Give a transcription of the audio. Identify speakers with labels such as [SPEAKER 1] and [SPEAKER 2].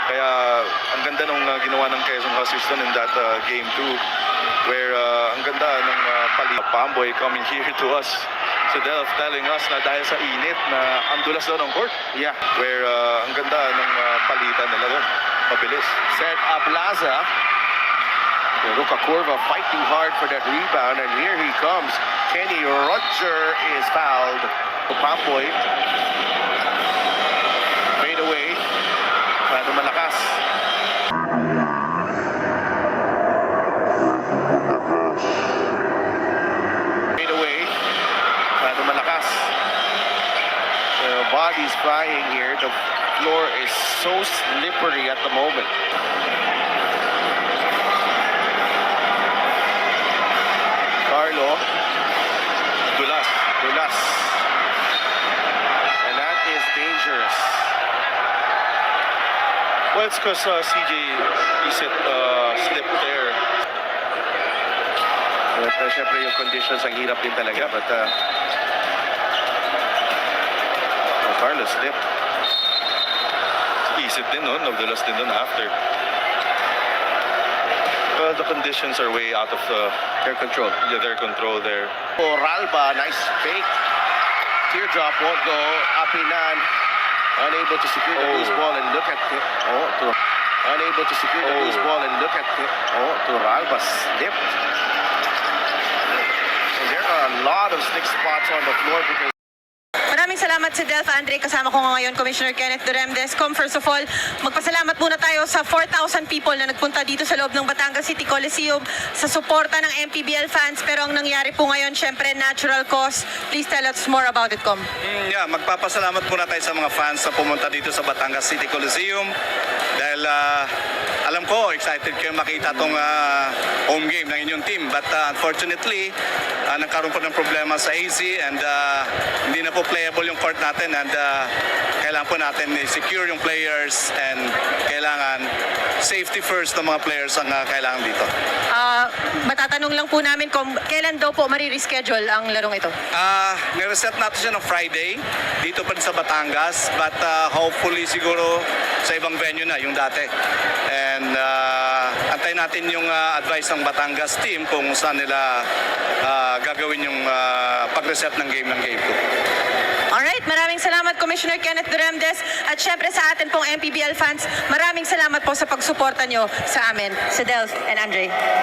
[SPEAKER 1] Kaya ang ganda nung ginawa ng Quezon Huskies in that game 2, where ang ganda ng Pamboy coming here to us. So they're telling us na dahil sa init na ang dulas daw ng court.
[SPEAKER 2] Yeah.
[SPEAKER 1] Where ang ganda ng palitan nila doon. Mabilis.
[SPEAKER 2] Set up Laza. Luka Curva fighting hard for that rebound, and here he comes. Kenny Roger is fouled. Pamboy. Fade away. Masyado malakas. Fade away. Masyado malakas. The body's flying here. The floor is so slippery at the moment. Carlo. Dulas. And that is dangerous.
[SPEAKER 1] Well, it's because CJ slipped there.
[SPEAKER 2] But syempre yung conditions ang hirap din talaga. But Carlo slipped.
[SPEAKER 1] Isip din no, nagdulas din doon after. The conditions are way out of
[SPEAKER 2] Their control.
[SPEAKER 1] their control there.
[SPEAKER 2] Ralba, nice fake. Teardrop won't go. Apinan, unable to secure the loose ball, and look at it. Unable to secure the loose ball, and look at it. Ralba slipped. And there are a lot of slick spots on the floor because
[SPEAKER 3] Maraming salamat si Delph Andre. Kasama ko ngayon, Commissioner Kenneth Duremdes. First of all, magpasalamat muna tayo sa 4,000 people na nagpunta dito sa loob ng Batangas City Coliseum sa suporta ng MPBL fans. Pero ang nangyari po ngayon, syempre, natural cause. Please tell us more about it, Com.
[SPEAKER 4] Magpapasalamat muna tayo sa mga fans na pumunta dito sa Batangas City Coliseum. Dahil alam ko, excited kayo makita itong home game ng inyong team. But unfortunately, nagkaroon po ng problema sa AC and hindi na po playable yung court natin and kailangan po natin i-secure yung players and kailangan safety first ng mga players ang kailangan dito.
[SPEAKER 3] Matatanong lang po namin kung kailan daw po marireschedule ang larong ito.
[SPEAKER 4] Nireset natin siya ng Friday dito pa rin sa Batangas but hopefully siguro sa ibang venue na yung dati. And antayin natin yung advice ng Batangas team kung saan nila gagawin yung pag-reset ng game 2.
[SPEAKER 3] Alright, maraming salamat Commissioner Kenneth Duremdes at syempre sa atin pong MPBL fans, maraming salamat po sa pagsuporta nyo sa amin, sa Delph and Andre.